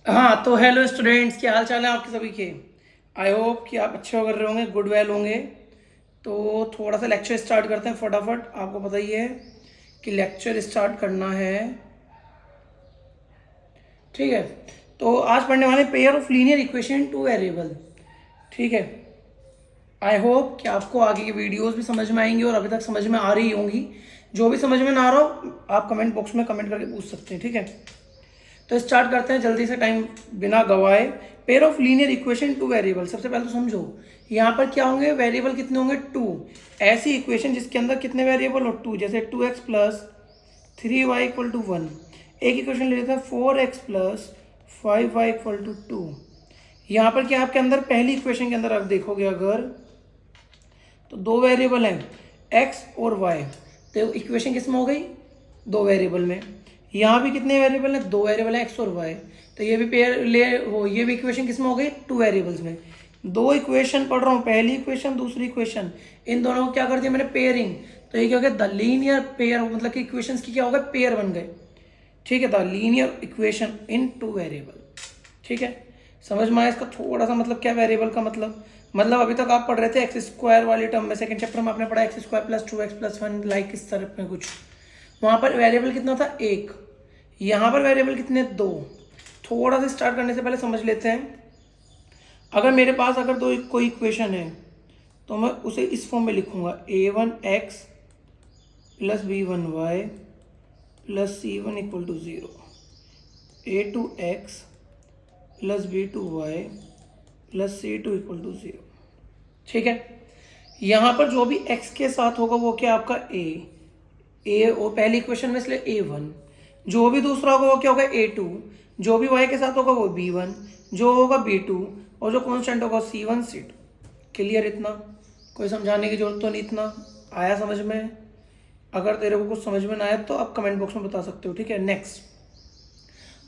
हाँ, तो hello students, क्या हाल चाल है आपके सभी के। आई होप कि आप अच्छे कर रहे होंगे, गुड वेल होंगे। तो थोड़ा सा लेक्चर स्टार्ट करते हैं फटाफट। आपको पता ही है कि लेक्चर स्टार्ट करना है, ठीक है। तो आज पढ़ने वाले pair of linear equation two variable, ठीक है। आई होप कि आपको आगे की वीडियोस भी समझ में आएंगी और अभी तक समझ में आ रही होंगी। जो भी समझ में ना आ रहा हो आप कमेंट बॉक्स में कमेंट करके पूछ सकते हैं, ठीक है। तो स्टार्ट करते हैं जल्दी से, टाइम बिना गवाए। Pair of linear equation two variable, सबसे पहले तो समझो यहाँ पर क्या होंगे, वेरिएबल कितने होंगे, टू। ऐसी इक्वेशन जिसके अंदर कितने वेरिएबल हो, टू। जैसे 2x plus 3y equal to 1। एक इक्वेशन ले लेते हैं 4x plus 5y equal to 2। यहाँ पर क्या आपके अंदर पहली इक्वेशन के अंदर आप देखोगे अगर, तो दो वेरिएबल हैं x और y। तो इक्वेशन किस में हो गई, दो वेरिएबल में। यहाँ भी कितने वेरिएबल हैं, दो वेरिएबल है x और y। तो ये भी पेयर ले हो, ये भी इक्वेशन किस में हो गई, टू वेरिएबल्स में। दो इक्वेशन पढ़ रहा हूँ, पहली इक्वेशन दूसरी इक्वेशन, इन दोनों को क्या कर दिया मैंने, पेयरिंग। तो ये क्या हो गया, द लीनियर पेयर, मतलब कि इक्वेशंस की क्या हो गया, पेयर बन गए, ठीक है। The linear equation in two variable, ठीक है। समझ में आया इसका थोड़ा सा मतलब, क्या वेरिएबल का मतलब अभी तक आप पढ़ रहे थे एक्स स्क्वायर वाली टर्म में, सेकंड चैप्टर में आपने पढ़ा x square plus 2x plus 1, like इस तरह में कुछ। वहाँ पर वेरिएबल कितना था, एक। यहाँ पर वेरिएबल कितने, दो। थोड़ा सा स्टार्ट करने से पहले समझ लेते हैं। अगर मेरे पास अगर दो कोई इक्वेशन है तो मैं उसे इस फॉर्म में लिखूंगा, a1x plus b1y plus c1 equal to 0, a2x plus b2y plus c2 equal to 0, ठीक है। यहाँ पर जो भी x के साथ होगा वो क्या आपका a और पहली इक्वेशन में इसलिए a1। जो भी दूसरा होगा वो क्या होगा, a2। जो भी y के साथ होगा वो b1, जो होगा b2, और जो कांस्टेंट होगा c1 c2। क्लियर इतना, कोई समझाने की जरूरत तो नहीं, इतना आया समझ में। अगर तेरे को कुछ समझ में ना आया तो आप कमेंट बॉक्स में बता सकते हो, ठीक है। नेक्स्ट,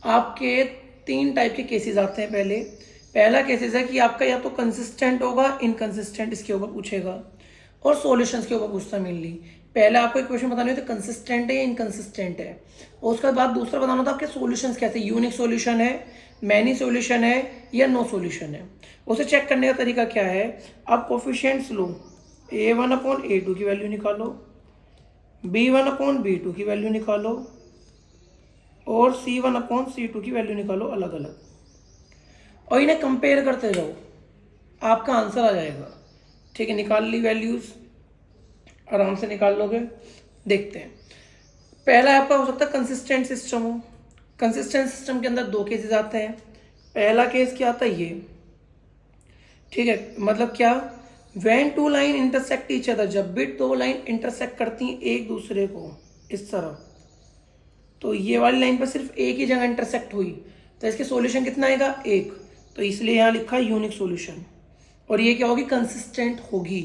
आपके तीन टाइप के केसेस आते हैं। पहला केसेस है कि आपका या तो कंसिस्टेंट होगा, इनकंसिस्टेंट इसके ऊपर पूछेगा, और सॉल्यूशंस के ऊपर पूछता है मेनली। पहले आपको इक्वेशन बतानी होती है कंसिस्टेंट है या इनकंसिस्टेंट है, और उसके बाद दूसरा बताना था आपके सॉल्यूशंस कैसे, यूनिक सॉल्यूशन है, मैनी सॉल्यूशन है, या नो सॉल्यूशन है। उसे चेक करने का तरीका क्या है, आप कोफिशिएंट्स लो, a1/a2 की वैल्यू निकालो, b1/b2 की वैल्यू निकालो, और c1/c2 की वैल्यू निकालो अलग अलग, और इन्हें कंपेयर करते जाओ, आपका आंसर आ जाएगा, ठीक है। निकाल ली वैल्यूज, आराम से निकाल लोगे। देखते हैं, पहला आपका हो सकता है कंसिस्टेंट सिस्टम हो। कंसिस्टेंट सिस्टम के अंदर दो केसेस आते हैं। पहला केस क्या आता है, ये, ठीक है। मतलब क्या, when two line intersect each other, जब भी दो लाइन इंटरसेक्ट करती हैं एक दूसरे को इस तरह, तो ये वाली लाइन पर सिर्फ एक ही जगह इंटरसेक्ट हुई, तो इसके सॉल्यूशन कितना आएगा, एक। तो इसलिए यहाँ लिखा है यूनिक सॉल्यूशन, और ये क्या होगी, कंसिस्टेंट होगी।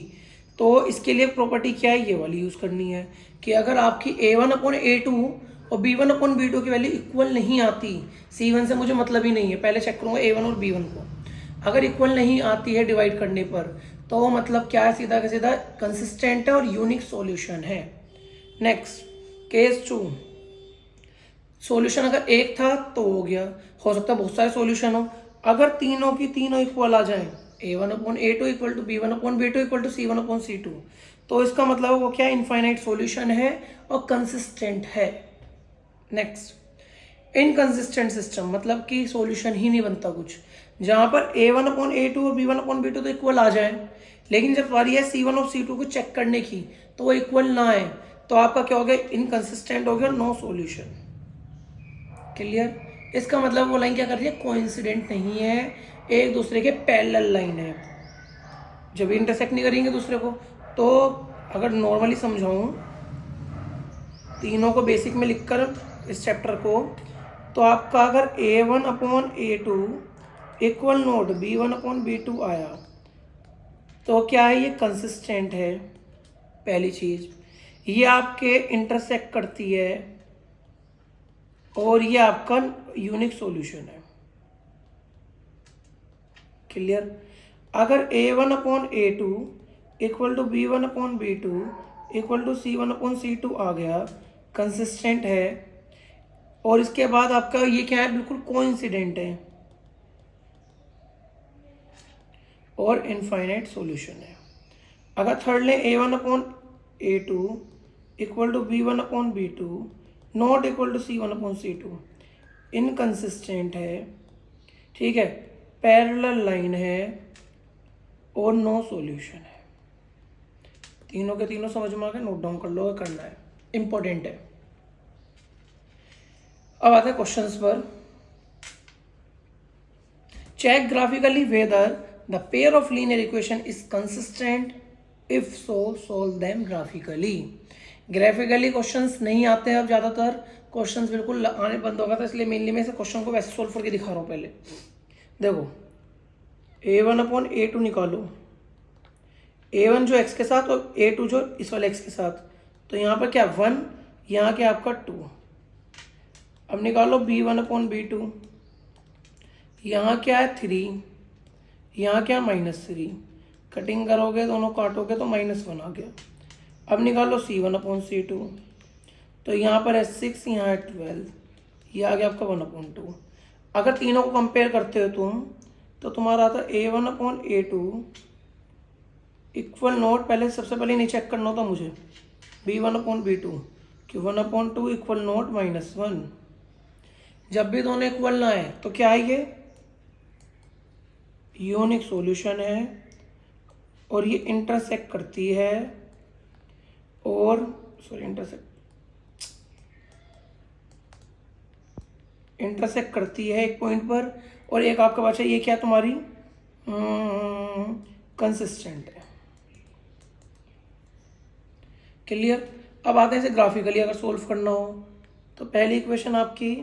तो इसके लिए प्रॉपर्टी क्या है, ये वाली यूज़ करनी है कि अगर आपकी a1/a2 और b1/b2 की वैल्यू इक्वल नहीं आती, c1 से मुझे मतलब ही नहीं है, पहले चेक करूँगा a1 और b1 को, अगर इक्वल नहीं आती है डिवाइड करने पर, तो वो मतलब क्या है, सीधा का सीधा कंसिस्टेंट है और यूनिक सॉल्यूशन है। नेक्स्ट, केस 2, सॉल्यूशन अगर एक था तो हो गया, हो सकता है बहुत सारे सॉल्यूशन हो। अगर तीनों की तीनों इक्वल आ जाए, a1/a2 equal to b1/b2 equal to c1/c2, तो इसका मतलब वो क्या, इनफाइनाइट सॉल्यूशन है और कंसिस्टेंट है। नेक्स्ट, इनकंसिस्टेंट सिस्टम, मतलब कि सॉल्यूशन ही नहीं बनता कुछ, जहां पर a1/a2 और b1/b2 तो इक्वल आ जाए, लेकिन जब बारी है c1 और c2 को चेक करने की तो वो इक्वल ना आए, तो आपका क्या हो गया, इनकंसिस्टेंट हो गया, नो सॉल्यूशन। क्लियर, इसका मतलब वो लाइन क्या कर रही है, कोइंसिडेंट नहीं है, एक दूसरे के पैरेलल लाइन है, जब इंटरसेक्ट नहीं करेंगे दूसरे को। तो अगर नॉर्मली समझाऊं, तीनों को बेसिक में लिखकर इस चैप्टर को, तो आपका अगर a1/a2 इक्वल नोट b1/b2 आया, तो क्या है, ये कंसिस्टेंट है। पहली चीज, ये आपके इंटरसेक्ट करती है, और ये आपका यूनिक सॉल्यूशन है। क्लियर, अगर a1/a2 equal to b1/b2 equal to c1/c2 आ गया, कंसिस्टेंट है, और इसके बाद आपका ये क्या है, बिल्कुल कोइंसिडेंट है, और इनफाइनाइट सॉल्यूशन है। अगर थर्ड लें A1/A2 equal to B1/B2 not equal to C1/C2, inconsistent है, ठीक है, पैरेलल लाइन है और नो सॉल्यूशन है। तीनों के तीनों समझ में आ गए, नोट डाउन कर लो, करना है, इंपॉर्टेंट है। अब आते हैं क्वेश्चंस पर। Check graphically whether the pair of linear equation is consistent, if so solve them graphically. Graphically questions नहीं आते हैं अब, ज़्यादातर क्वेश्चंस बिल्कुल आने बंद हो गया था, इसलिए मेनली मैं इस क्वेश्चन को वैसे सोल्व करके दिखा रहा हूँ। पहले देखो A1/A2 निकालो, A1 जो x के साथ और A2 जो इस वाले x के साथ, तो यहाँ पर क्या 1, यहाँ क्या आपका 2। अब निकालो B1/B2, यहाँ क्या है 3, यहाँ क्या -3, कटिंग करोगे दोनों काटोगे तो -1 आ गया। अब निकालो C1/C2, तो यहाँ पर है 6, यहाँ है 12, ये आ गया आपका 1/2। अगर तीनों को कंपेयर करते हो तुम, तो तुम्हारा आता A1/A2 इक्वल नोट, पहले सबसे पहले नहीं चेक करना होता मुझे, B1/B2 कि 1/2 इक्वल नोट -1। जब भी दोनों इक्वल ना है तो क्या है, ये यूनिक सॉल्यूशन है और ये इंटरसेक्ट करती है, और इंटरसेक्ट करती है एक पॉइंट पर, और एक आपका बचा ये क्या तुम्हारी कंसिस्टेंट है। क्लियर। अब आते हैं इसे ग्राफिकली अगर सोल्व करना हो, तो पहली इक्वेशन आपकी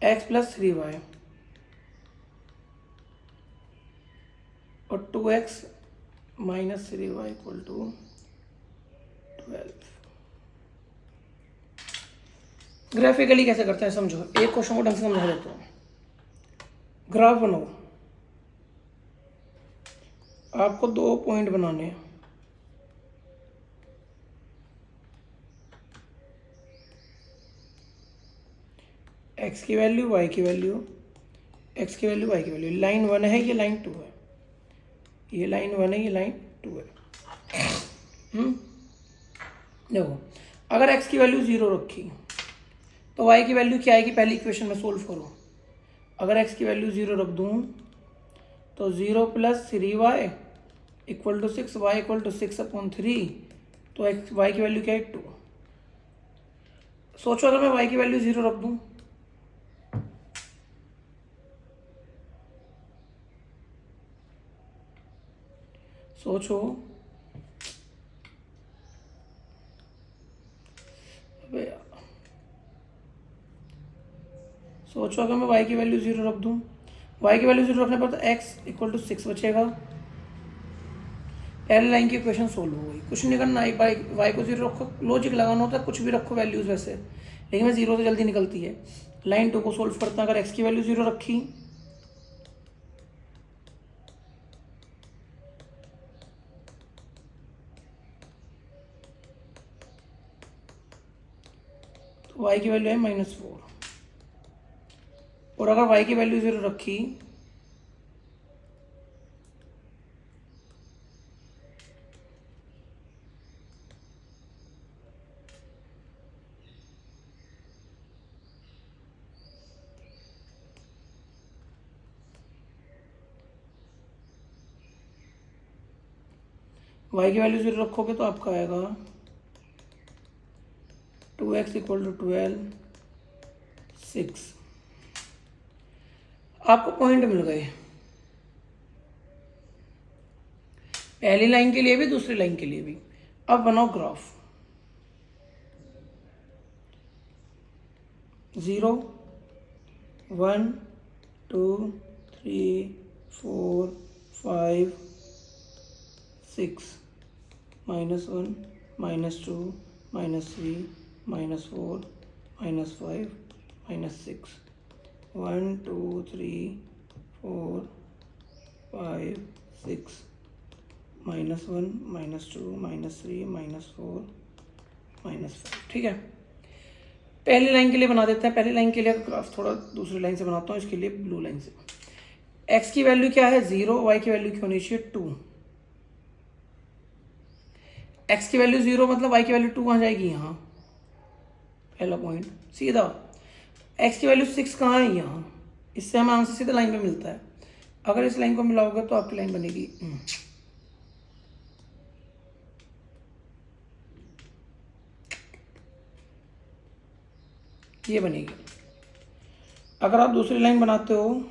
x + 3y और 2x - 3y = 12। ग्राफिकली कैसे करते हैं समझो, एक क्वेश्चन को ढंग से समझा देता हूँ। ग्राफ बनाओ, आपको 2 पॉइंट बनाने हैं, x की वैल्यू, y की वैल्यू, x की वैल्यू, y की वैल्यू। लाइन 1 है, ये लाइन 2 है, ये लाइन 1 है, ये लाइन 2 है। देखो अगर x की वैल्यू 0 रखी तो y की वैल्यू क्या आएगी, पहली इक्वेशन में सोल्व करो। अगर x की वैल्यू 0 रख दूँ तो 0 + 3y = 6, y = 6/3, तो y की वैल्यू क्या है 2। सोचो अगर मैं y की वैल्यू 0 रख दूँ, सोचो, अबे यार सोचो अगर मैं y की वैल्यू 0 रख दूँ, y की वैल्यू 0 रखने पर तो x = 6 बचेगा। पहले लाइन की इक्वेशन सोल्व हो गई, कुछ नहीं करना, y को 0 रखो, लॉजिक लगाना होता है, कुछ भी रखो वैल्यूज वैसे, लेकिन मैं 0 से जल्दी निकलती है। लाइन 2 को सोल्व करता हूँ, अगर x की वैल्यू 0 रखी तो y की वैल्यू है -4, और अगर y की वैल्यू 0 रखी y की वैल्यू 0 रखोगे तो आपका आएगा 2x = 12, 6। आपको पॉइंट मिल गए, पहली लाइन के लिए भी, दूसरी लाइन के लिए भी। अब बनाओ ग्राफ। 0, 1, 2, 3, 4, 5, 6, -1, -2, -3, -4, -5, -6, 1, 2, 3, 4, 5, 6, -1, -2, -3, -4, -5, ठीक है। पहली लाइन के लिए बना देते हैं। पहली लाइन के लिए ग्राफ थोड़ा दूसरी लाइन से बनाता हूँ, इसके लिए ब्लू लाइन से। एक्स की वैल्यू क्या है 0, वाई की वैल्यू क्या होनी चाहिए 2। एक्स की वैल्यू 0 मतलब वाई की वैल्यू 2 कहाँ जाएगी, यहाँ पहला पॉइंट सीधा। एक्स की वैल्यू 6 कहाँ है, यहाँ। इससे हमें आंसर सीधा लाइन पे मिलता है। अगर इस लाइन को मिलाओगे तो आपकी लाइन बनेगी ये बनेगी। अगर आप दूसरी लाइन बनाते हो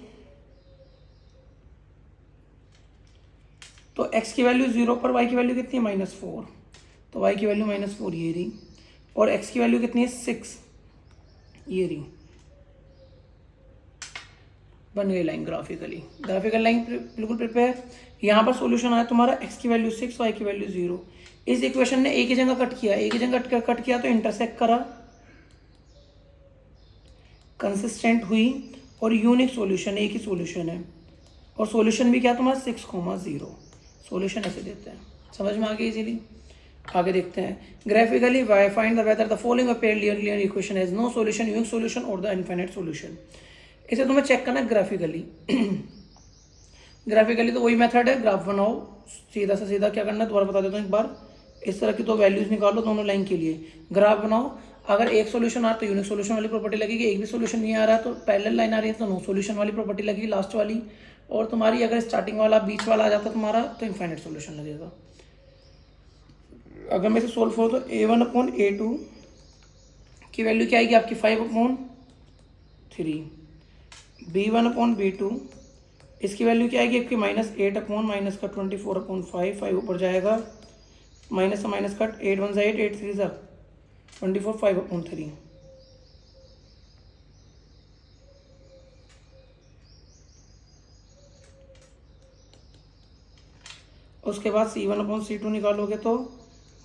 तो x की वैल्यू 0 पर y की वैल्यू कितनी है -4, तो y की वैल्यू -4 ये रही, और x की वैल्यू कितनी है 6 ये रही। बन गई लाइन ग्राफिकली। ग्राफिकल लाइन बिल्कुल प्रिपेयर। यहाँ पर सॉल्यूशन आया तुम्हारा x की वैल्यू 6, y की वैल्यू 0। इस इक्वेशन ने एक ही जगह कट किया, एक ही जगह कट किया तो इंटरसेक्ट करा, कंसिस्टेंट हुई, और यूनिक सॉल्यूशन एक ही सॉल्यूशन है। और सॉल्यूशन भी क्या तुम्हारा 6,0। सॉल्यूशन ऐसे देते हैं। समझ में आ गई इजीली। आगे देखते हैं। Graphically find the whether the following a pair linear equation has no solution, unique solution और द इनफाइनाइट सॉल्यूशन। इसे तुम्हें चेक करना है ग्राफिकली। ग्राफिकली तो वही मेथड है, ग्राफ बनाओ सीधा से सीधा। क्या करना है दोबारा बता देता हूँ एक बार। इस तरह की दो वैल्यूज निकालो दोनों लाइन के लिए, ग्राफ बनाओ। अगर एक सॉल्यूशन आ रहा है तो यूनिक सॉल्यूशन वाली प्रॉपर्टी लगेगी, एक भी सॉल्यूशन नहीं आ रहा है तो पैरेलल लाइन आ रही है तो नो सॉल्यूशन वाली प्रॉपर्टी लगेगी लास्ट वाली। और तुम्हारी अगर स्टार्टिंग वाला बीच वाला आ जाता तुम्हारा तो इनफाइनाइट सॉल्यूशन लगेगा। अगर मैं इसे सोल्व करूँ तो a1/a2 की वैल्यू क्या आएगी आपकी 5/3, b1/b2 इसकी वैल्यू क्या आएगी आपकी -8/-24/5, 5 ऊपर जाएगा, माइनस से माइनस कट, 8 1 8, 8 3 24, 5/3। उसके बाद C1/C2 निकालोगे तो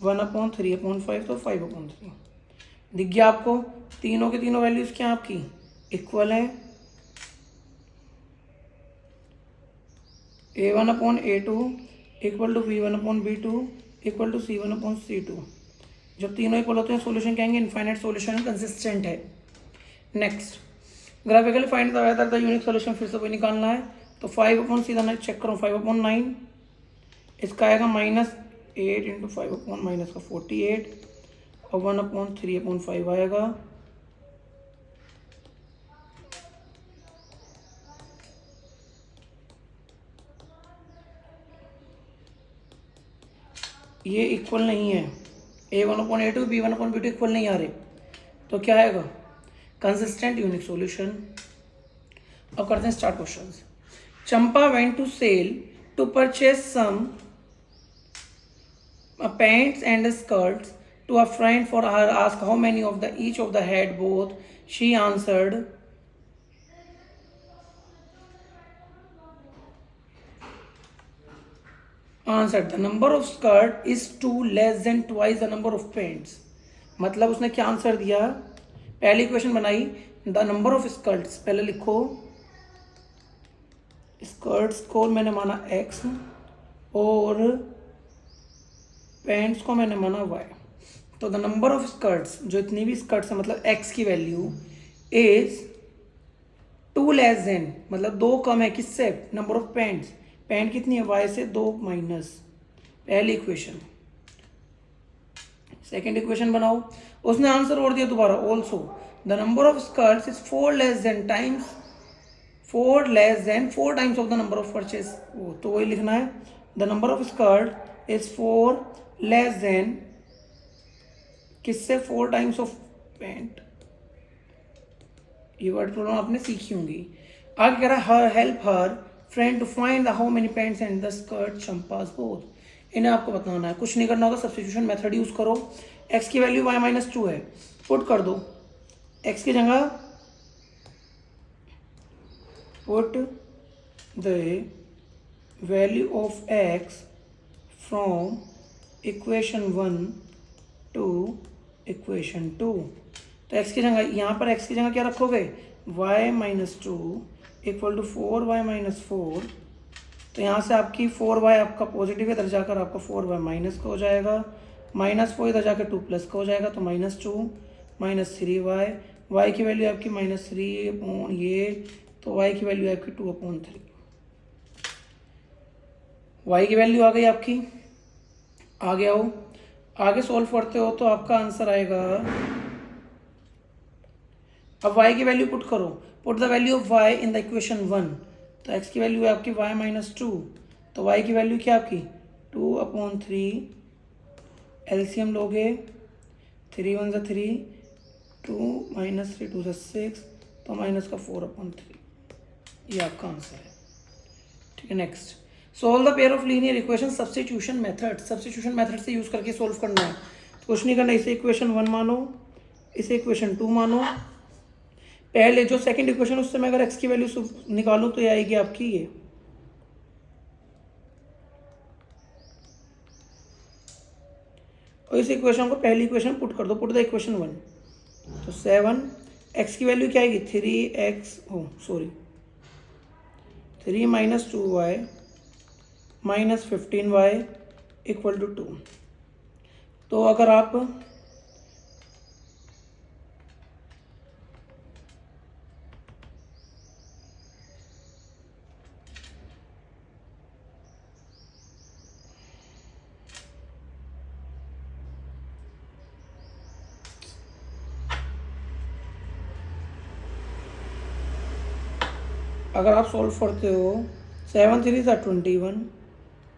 1/3/5 तो 5/3 दिख गया आपको। तीनों के तीनों वैल्यूज क्या आपकी इक्वल है। a1/a2 equal to b1/b2 equal to C1/C2। जब तीनों इक्वल होते हैं सॉल्यूशन कहेंगे इनफाइनाइट सॉल्यूशन, कंसिस्टेंट है। Next graphically find the whether the unique solution, फिर से वही निकालना है। तो 5 सीधा चेक करो 5/9 इसका आएगा -8 इंटू 5/- का 48 और 1/3/5 आएगा। ये इक्वल नहीं है, a1/a2 b1/b2 इक्वल नहीं आ रहे तो क्या आएगा कंसिस्टेंट यूनिक सॉल्यूशन। अब करते हैं start questions. Champa went to sale to purchase some pants and skirts to a friend for her, asked how many of the each of the had both. She answered the number of skirt is 2 less than twice the number of pants। मतलब उसने क्या answer दिया, पहली question बनाई the number of skirts, पहले लिखो skirts को मैंने माना x और पैंट्स को मैंने माना y। तो द नंबर ऑफ स्कर्ट्स, जो इतनी भी स्कर्ट्स है मतलब x की वैल्यू इज 2 लेस देन मतलब 2 कम है किससे, नंबर ऑफ पैंट्स। पैंट कितनी है y से 2 माइनस, पहली इक्वेशन। सेकेंड इक्वेशन बनाओ, उसने आंसर और दिया दोबारा also the number of skirts is 4 less than 4 times of the number of purchase. तो वही लिखना है the number of skirt is 4 less than किससे 4 टाइम्स ऑफ पैंट। ये वर्ड प्रॉब्लम आपने सीखी होंगी। आगे कह रहा है help her friend to find the how many pants and the skirt Champa's both. इन्हें आपको बताना है, कुछ नहीं करना होगा, सब्स्टिट्यूशन मेथड यूज करो। x की वैल्यू y-2 है, पुट कर दो x की जगह, put the value of x from equation 1 to equation 2। तो x की जगह, यहाँ पर x की जगह क्या रखोगे y-2 इक्वल टू 4y-4। तो यहाँ से आपकी 4y आपका पॉजिटिव इधर जाकर आपका 4y माइनस का हो जाएगा, -4 इधर जाकर 2 प्लस का हो जाएगा तो -2 -3y, y की वैल्यू आपकी -3 अपॉन ये, तो y की वैल्यू आपकी 2/3। y की वैल्यू आ गई आपकी। आगे आओ, आगे सॉल्व करते हो तो आपका आंसर आएगा, अब y की वैल्यू पुट करो, put the value of y in the equation 1, तो x की वैल्यू है आपकी y -2, तो y की वैल्यू क्या आपकी 2/3, एलसीएम लोगे 3 1 ज़ा 3, 2 -3 2 ज़ा 6, तो माइनस का 4/3, ये आपका आंसर है। ठीक है, next, solve the pair of linear equation substitution method. Substitution method से यूज करके सोल्व करना है, तो कुछ नहीं करना, इसे इक्वेशन 1 मानो, इसे इक्वेशन 2 मानो। पहले जो सेकंड इक्वेशन उससे मैं अगर x की वैल्यू निकालूं तो ये आएगी आपकी ये, और इस इक्वेशन को पहली इक्वेशन पुट कर दो, पुट द इक्वेशन 1, तो 7, x की वैल्यू क्या आएगी 3x, 3 - 2y - 15y equal to 2। तो अगर आप सॉल्व करते हो, 7 3 ज़ा 21,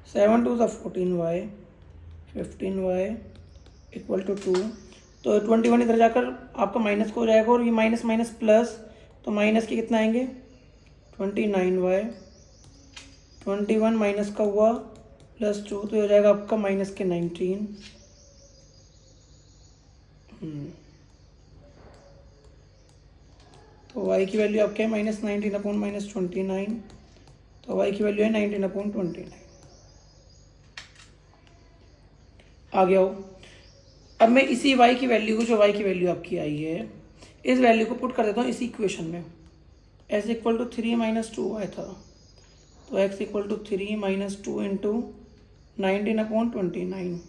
7 2 ज़ा 14y, 15y इक्वल टू 2, तो 21 इधर जाकर आपका माइनस को हो जाएगा, और ये माइनस माइनस प्लस, तो माइनस के कितना आएंगे 29y, 21 माइनस का हुआ +2, तो हो जाएगा आपका माइनस के 19। तो y की वैल्यू आपके है -19/-29, तो y की वैल्यू है 19/29। आ गया हो, अब मैं इसी y की वैल्यू को, जो y की वैल्यू आपकी आई है, इस वैल्यू को पुट कर देता हूँ इसी इक्वेशन में। x इक्वल टू 3 - 2y था, तो x equal to 3 - 2 into 19/29,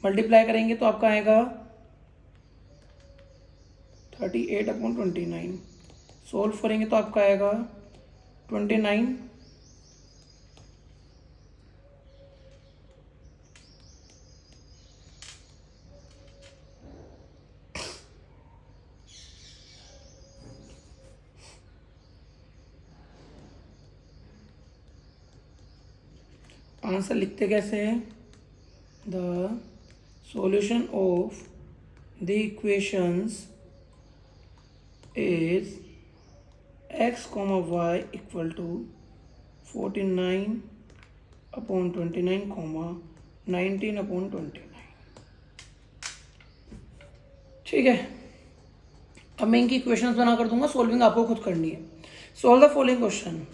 multiply करेंगे तो आपका आएगा 38/29, सोल्व करेंगे तो आपका आएगा 29, आंसर लिखते कैसे हैं, the solution of the equations is x, y equal to 49/29, 19/29। ठीक है, अब मैं इनकी इक्वेशंस बना कर दूंगा, सॉल्विंग आपको खुद करनी है। Solve the following question,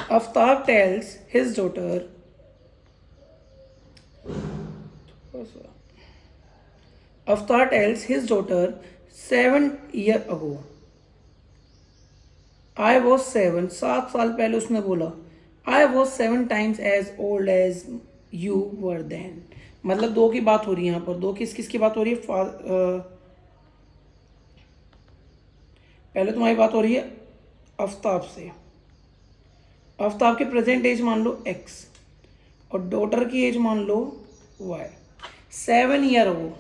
Aftab tells his daughter, Aftab tells his daughter 7 years ago, I was 7, 7 साल पहले उसने बोला, I was 7 times as old as you were then। मतलब दो की बात हो रही है यहाँ पर, दो किस की बात हो रही है, पहले तुम्हारी बात हो रही है आफ्ताब से। आफ्ताब के प्रेजेंट एज मान लो x, और डॉटर की एज मान लो y। 7 ईयर हो,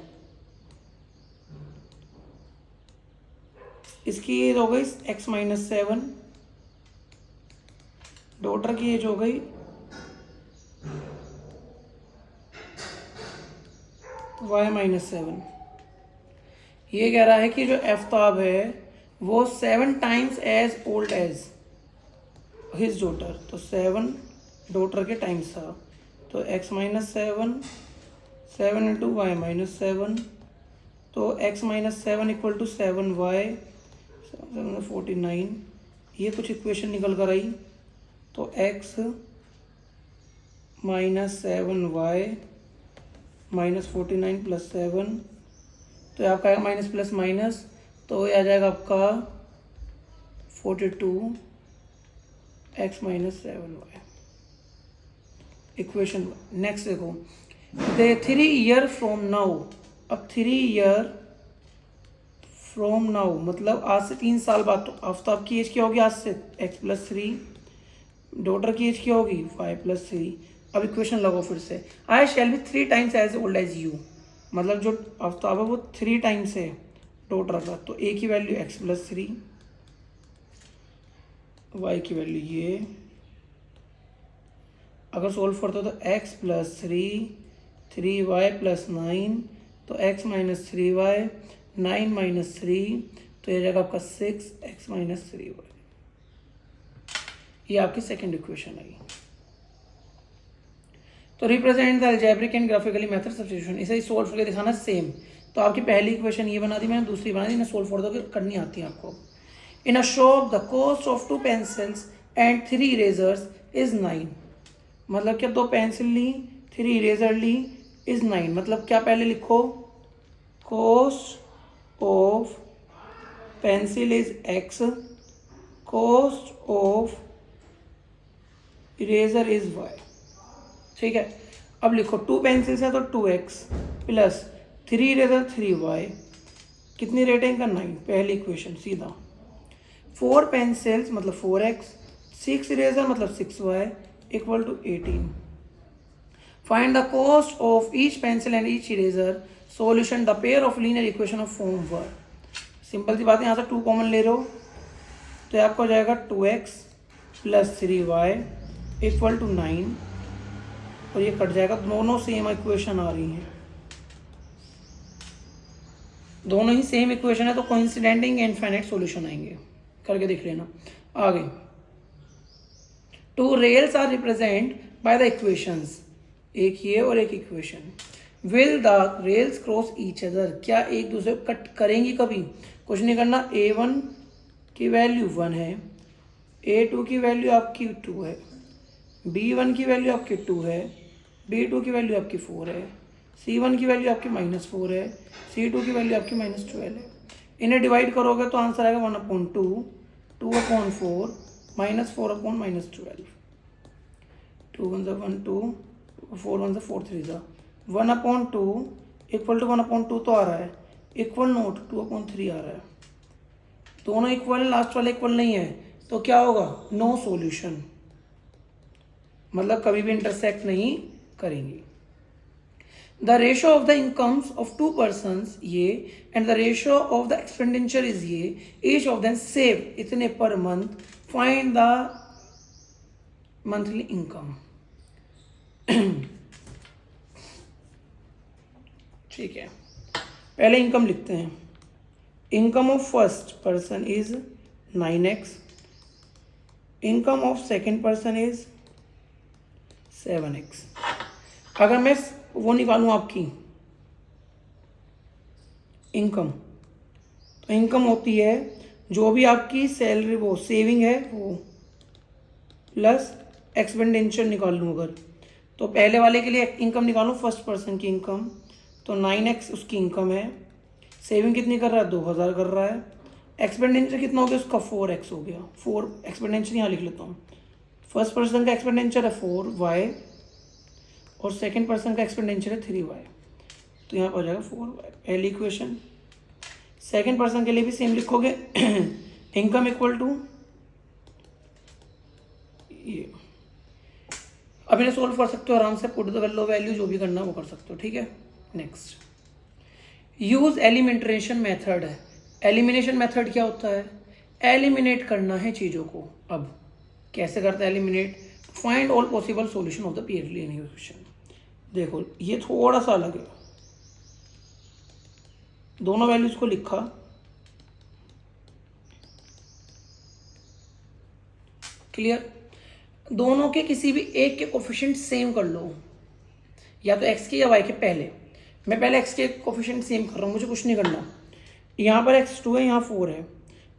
इसकी एज हो गई x - 7, डॉटर की एज हो गई y - 7। ये कह रहा है कि जो आफ्ताब है वो 7 times as old as his daughter, तो 7 डॉटर के टाइम्स था, तो x - 7, 7 इंटू y - 7, तो x - 7 इक्वल टू 7y, 7 49, ये कुछ इक्वेशन निकल कर आई, तो x - 7y -49 + 7, तो आपका आएगा माइनस प्लस माइनस, तो ये आ जाएगा आपका 42 x minus 7y। Equation next देखो, दे 3 ईयर फ्रॉम नाउ। अब 3 ईयर फ्रॉम नाउ मतलब आज से 3 साल बाद। तो आफ्ताब की एज क्या होगी आज से? x plus 3। डॉटर की एज क्या होगी? 5 प्लस 3। अब इक्वेशन लगाओ फिर से, I shall be 3 times as old as you. मतलब जो आफ्ताब है वो 3 टाइम्स है डॉटर का। तो a की वैल्यू x प्लस 3, y की वैल्यू ये। अगर सोल्व करते हो तो x प्लस 3y प्लस 9, तो x माइनस 3y, 9 माइनस 3, तो ये जाएगा आपका 6x माइनस 3y। ये आपकी सेकेंड इक्वेशन आई। तो represent the algebraic and graphically method substitution, इसे सोल्व करके दिखाना सेम। तो आपकी पहली इक्वेशन ये बना दी मैंने, दूसरी बना दी, इन्हें सोल्व कर दो, करनी आती है आपको। In a shop the cost of 2 pencils and 3 erasers is 9। मतलब क्या 2 पेंसिल ली, 3 इरेजर ली, इज 9। मतलब क्या पहले लिखो, cost of pencil is x, cost of eraser is y। ठीक है, अब लिखो 2 पेंसिल्स है तो 2x प्लस 3 इरेजर 3y, कितनी रेटिंग का 9। पहली इक्वेशन सीधा। 4 पेंसिल्स मतलब 4x, 6 इरेजर मतलब 6y equal to 18। Find the cost of each pencil and each eraser, solution the pair of linear equation of form वर। सिंपल सी बात है, यहाँ से 2 कॉमन ले रहे हो तो आपको हो जाएगा 2x plus 3y equal to 9, और ये कट जाएगा। दोनों सेम इक्वेशन आ रही हैं, दोनों ही सेम इक्वेशन है, तो कोइंसिडेंटिंग इनफाइनाइट सॉल्यूशन आएंगे। करके देख लेना आगे। 2 rails are represent by the equations, एक ये और एक equation. Will the rails cross each other, क्या एक दूसरे को कट करेंगी कभी? कुछ नहीं करना। a1 की वैल्यू 1 है, a2 की वैल्यू आपकी 2 है, b1 की वैल्यू आपकी 2 है, b2 की वैल्यू आपकी 4 है, c1 की वैल्यू आपकी -4 है, c2 की वैल्यू आपकी -12 है। इन्हें डिवाइड करोगे तो आंसर आएगा 1/2, 2/4, -4/-12। 2 1 1 2, 4 1 4 3 1/2 इक्वल टू 1/2 तो आ रहा है, इक्वल नोट 2/3 आ रहा है। दोनों इक्वल, लास्ट वाला इक्वल नहीं है, तो क्या होगा? नो सॉल्यूशन, मतलब कभी भी इंटरसेक्ट नहीं करेंगी। The ratio of the incomes of 2 persons ये, and the ratio of the expenditure is ये, ईच ऑफ देम सेव इतने per month, find the monthly income. ठीक है, पहले इनकम लिखते हैं। Income of first person is 9x, income of second person is 7x। अगर मैं वो निकालूं आपकी इनकम, तो इनकम होती है जो भी आपकी सैलरी वो सेविंग है वो प्लस एक्सपेंडिचर निकाल लूँ अगर, तो पहले वाले के लिए इनकम निकालूँ फर्स्ट पर्सन की इनकम, तो 9x उसकी इनकम है, सेविंग कितनी कर रहा है? 2000 कर रहा है, एक्सपेंडिचर कितना हो गया उसका? 4x हो गया। 4 एक्सपेंडिचर यहाँ लिख लेता हूँ। फर्स्ट पर्सन का एक्सपेंडिचर है 4y और सेकंड पर्सन का एक्सपेंडिचर है 3y, तो यहाँ पर हो जाएगा 4y पहली इक्वेशन। सेकंड पर्सन के लिए भी सेम लिखोगे, इनकम इक्वल टू ये। अब इन्हें सोल्व कर सकते हो आराम से, पुट द वैल्यू वैल्यू जो भी करना वो कर सकते हो। ठीक है, नेक्स्ट यूज एलिमिनेशन मेथड है। एलिमिनेशन मेथड क्या होता है? एलिमिनेट करना है चीज़ों को। अब कैसे करते हैं eliminate? Find all possible solution of the pair linear equation. देखो ये थोड़ा सा अलग है, दोनों वैल्यूज को लिखा, क्लियर। दोनों के किसी भी एक के कोफिशिएंट सेम कर लो, या तो x के या y के। पहले मैं पहले x के कोफिशिएंट सेम कर रहा हूँ, मुझे कुछ नहीं करना। यहाँ पर x2 है, यहाँ 4 है।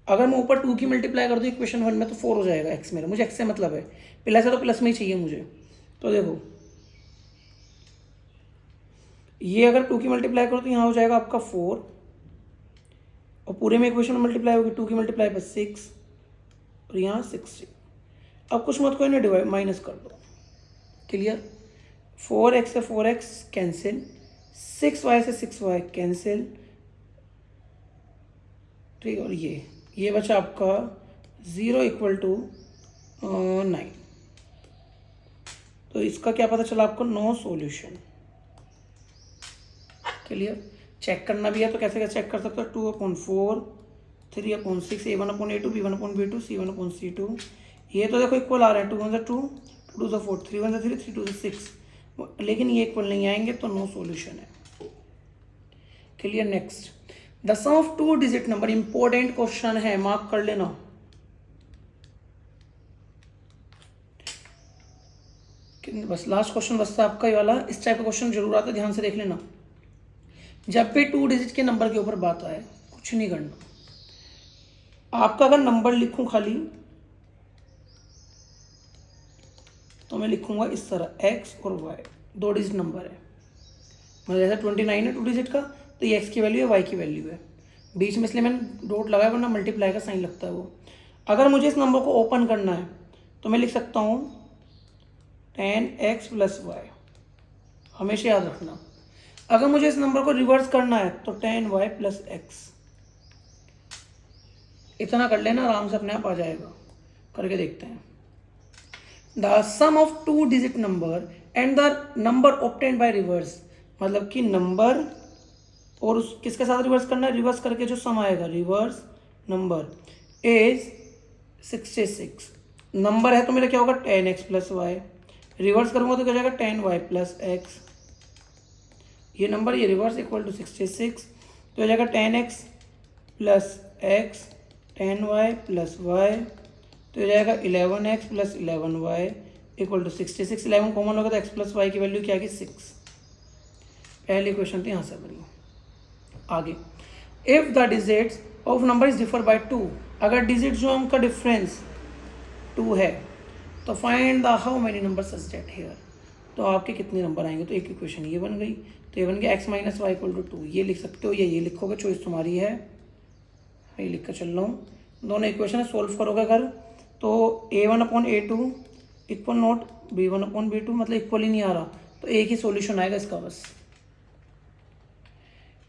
अगर मैं ऊपर 2 की मल्टीप्लाई कर दूँ इक्वेशन 1 में तो 4 हो जाएगा x मेरा, मुझे x से मतलब है, प्लस है तो प्लस में ही चाहिए मुझे। तो देखो ये अगर 2 की मल्टीप्लाई करो तो यहाँ हो जाएगा आपका 4, और पूरे में इक्वेशन में मल्टीप्लाई होगी 2 की मल्टीप्लाई पर 6, और यहाँ 60। अब कुछ मत को इन्हें डिवाइड माइनस कर दो, क्लियर। 4x से 4x कैंसिल, 6y से 6y कैंसिल, ठीक है। और ये बचा आपका 0 इक्वल टू 9। तो इसका क्या पता चला आपको, नो सॉल्यूशन, क्लियर। चेक करना भी है तो कैसे कैसे चेक कर सकते हो, 2/4, 3/6, A1/A2, B1/B2, C1/C2। ये तो देखो इक्वल आ रहा है, 2 1 2, 2 2 4, 3 1 3, 3 2 6, लेकिन ये इक्वल नहीं आएंगे तो नो सॉल्यूशन है, clear. Next, the sum of 2 digit number, important question है, मार्क कर लेना। बस लास्ट क्वेश्चन बसता आपका ये वाला। इस टाइप का क्वेश्चन जरूर आता है, ध्यान से देख लेना। जब भी 2 डिजिट के नंबर के ऊपर बात आए, कुछ नहीं करना। आपका अगर नंबर लिखूं खाली तो मैं लिखूंगा इस तरह, x और y 2 डिजिट नंबर है, मतलब जैसे 29 है 2 डिजिट का, तो ये x की वैल्यू है, y की वैल्यू है, बीच में इसलिए मैंने डॉट लगाया, वरना मल्टीप्लाई का साइन लगता है वो। अगर मुझे इस नंबर को ओपन करना है तो मैं लिख सकता हूँ 10x + y, हमेशा याद रखना। अगर मुझे इस नंबर को रिवर्स करना है तो 10y + x, इतना कर लेना, आराम से अपने आप आ जाएगा। करके देखते हैं। The sum of 2 digit number and the number obtained by reverse, मतलब कि नंबर और उस किसके साथ रिवर्स करना है, रिवर्स करके जो सम आएगा, रिवर्स नंबर इज 66। नंबर है तो मेरा क्या होगा, 10x + y, रिवर्स करूंगा तो क्या जाएगा, 10y + x। ये नंबर, ये रिवर्स इक्वल टू 66, तो हो जाएगा 10x + x, 10y + y, तो हो जाएगा 11x + 11y equal to 66। 11 common होगा तो x + y की वैल्यू क्या आएगी, 6। पहली क्वेश्चन थी, यहाँ से बनी। आगे, if the digits of number is differ by 2, अगर डिजिट जो उनका डिफरेंस 2 है तो find the how many number such that here, तो आपके कितने नंबर आएंगे। तो एक इक्वेशन ये बन गई, तो ये बन गया x - y = 2, ये लिख सकते हो या ये लिखोगे, चॉइस तुम्हारी है। ये लिख कर चल रहा हूँ, दोनों इक्वेशन सोल्व करोगे अगर, तो A1/A2 इक्वल नॉट B1/B2, मतलब इक्वल ही नहीं आ रहा, तो एक ही सॉल्यूशन आएगा इसका बस,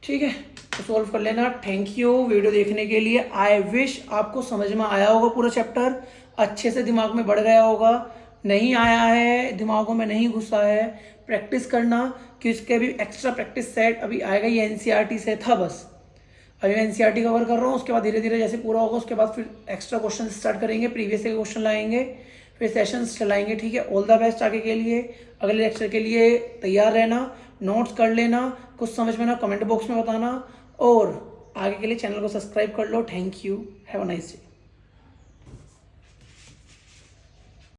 ठीक है। तो सोल्व कर लेना। थैंक यू वीडियो देखने के लिए। आई विश आपको समझ में आया होगा, पूरा चैप्टर अच्छे से दिमाग में बढ़ गया होगा। नहीं आया है, दिमागों में नहीं घुसा है, प्रैक्टिस करना, कि इसके भी एक्स्ट्रा प्रैक्टिस सेट अभी आएगा। ये एनसीईआरटी से था बस, अभी मैं एनसीईआरटी कवर कर रहा हूँ, उसके बाद धीरे धीरे जैसे पूरा होगा उसके बाद फिर एक्स्ट्रा क्वेश्चन स्टार्ट करेंगे, प्रीवियस के क्वेश्चन लाएंगे, फिर सेशंस चलाएंगे, ठीक है। ऑल द बेस्ट आगे के लिए, अगले लेक्चर के लिए तैयार रहना, नोट्स कर लेना, कुछ समझ में ना कमेंट बॉक्स में बताना, और आगे के लिए चैनल को सब्सक्राइब कर लो। Thank you, have a nice day.